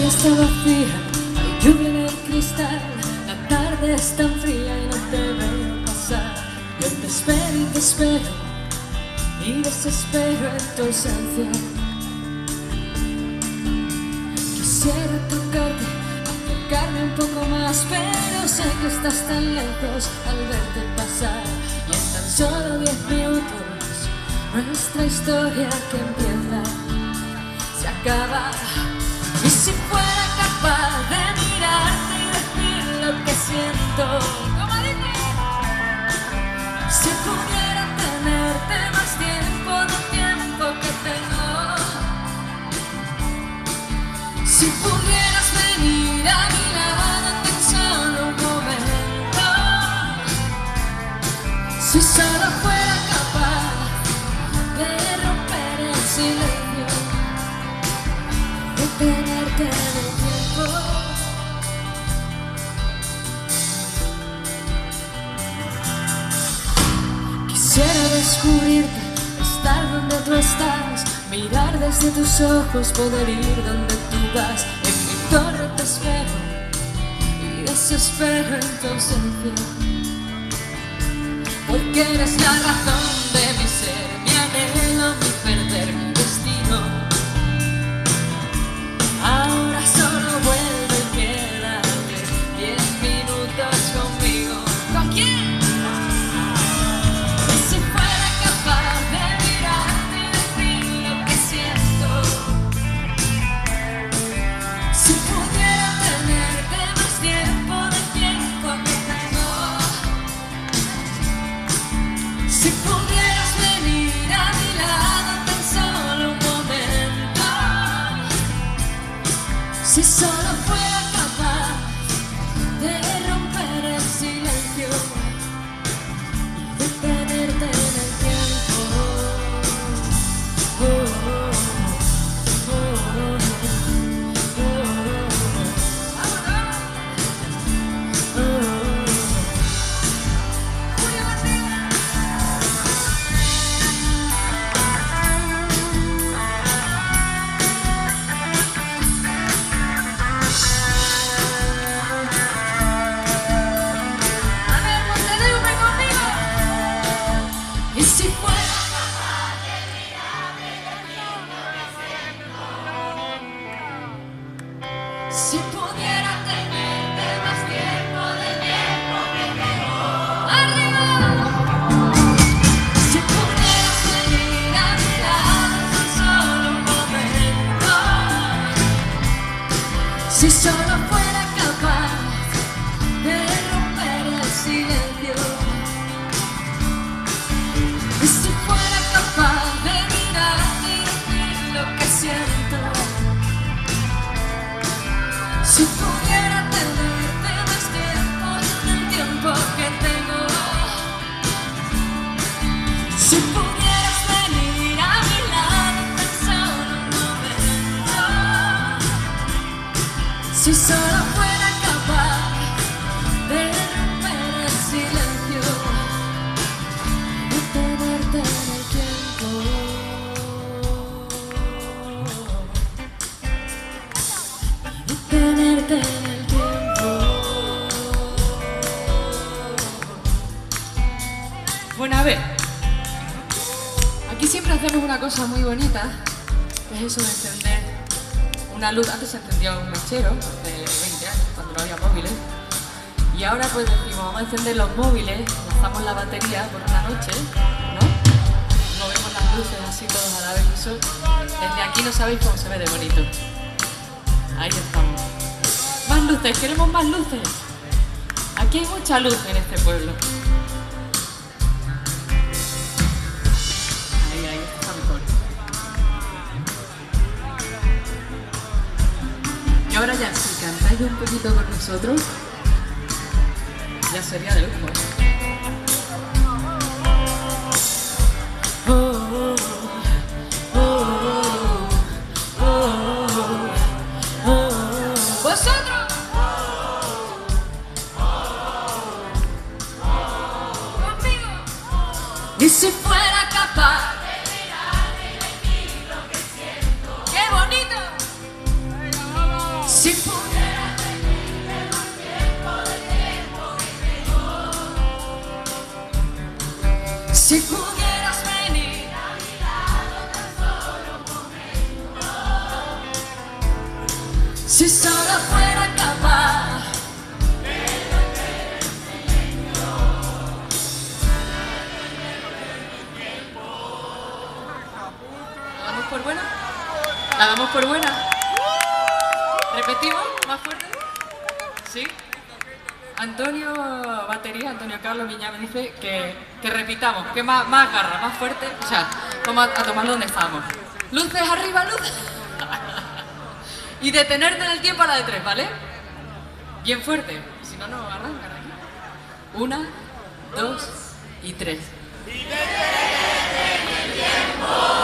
está vacía, hay lluvia en el cristal, la tarde es tan fría y no te veo pasar. Yo te espero y desespero en tu ausencia. Quisiera tocarte, acercarme un poco más, pero sé que estás tan lejos al verte pasar. Y en tan solo 10 minutos nuestra historia que empieza se acaba. Y si fuera capaz de mirarte y decir lo que siento, como dice, si pudiera tenerte más tiempo del tiempo que tengo, si pudieras venir a mi lado tan solo un momento, si solo fuera capaz de romper el silencio, de tenerte en el tiempo. Quisiera descubrirte, estar donde tú estás, mirar desde tus ojos, poder ir donde tú vas. En mi torre te espero y desespero en tu ausencia, porque eres la razón de mi ser, mi anhelo, mi perder, mi destino. Ahora solo vuelve y quédate 10 minutos conmigo. ¿Con quién? Y si fuera capaz de mirarte y decir lo que siento, si pudiera tenerte más tiempo del tiempo que tengo, si pudieras venir a mi lado tan solo un momento, si solo fuera capaz de romper el silencio y de tenerte en el tiempo. Oh, oh, oh, oh, y si fuera capaz de mirarme y decir lo que siento, si pudiera tenerte más tiempo del tiempo que tengo, arriba, si pudieras venir a mi lado tan solo un momento, si solo fuera capaz de romper el silencio, y si fuera capaz de mirarte y decir lo que siento, si pudiera tenerte más tiempo del tiempo que tengo, si pudieras venir a mi lado tan solo un momento, si solo fuera capaz de romper el silencio, de tenerte en el tiempo, de tenerte en el tiempo. Bueno, a ver, aquí siempre hacemos una cosa muy bonita, que es eso de encender una luz. Antes se encendía un mechero, hace 20 años, cuando no había móviles. Y ahora pues decimos, vamos a encender los móviles, lanzamos la batería por una noche, ¿no? No vemos las luces así todos a la vez. Eso, desde aquí no sabéis cómo se ve de bonito. Ahí estamos. Más luces, queremos más luces. Aquí hay mucha luz en este pueblo. Ahí está mejor. Y ahora ya, si cantáis un poquito con nosotros, ya sería de lujo. Oh, oh, oh, oh, oh, oh. ¡Vosotros! ¡Conmigo! Y si fuera capaz de mirarte y decir lo que siento. ¡Qué bonito! Si pudieras venir, si solo fuera capaz. ¿La damos por buena? ¿La damos por buena? ¿Repetimos? ¿Más fuerte? ¿Sí? Antonio Batería, Antonio Carlos Viña me dice que repitamos, que más garra, más fuerte. O sea, vamos a tomarlo donde estamos. Luces arriba, luces. Y detenerte en el tiempo a la de 3, ¿vale? Bien fuerte, si no, no arrancan aquí. 1, 2 y 3. Y detenerte en el tiempo.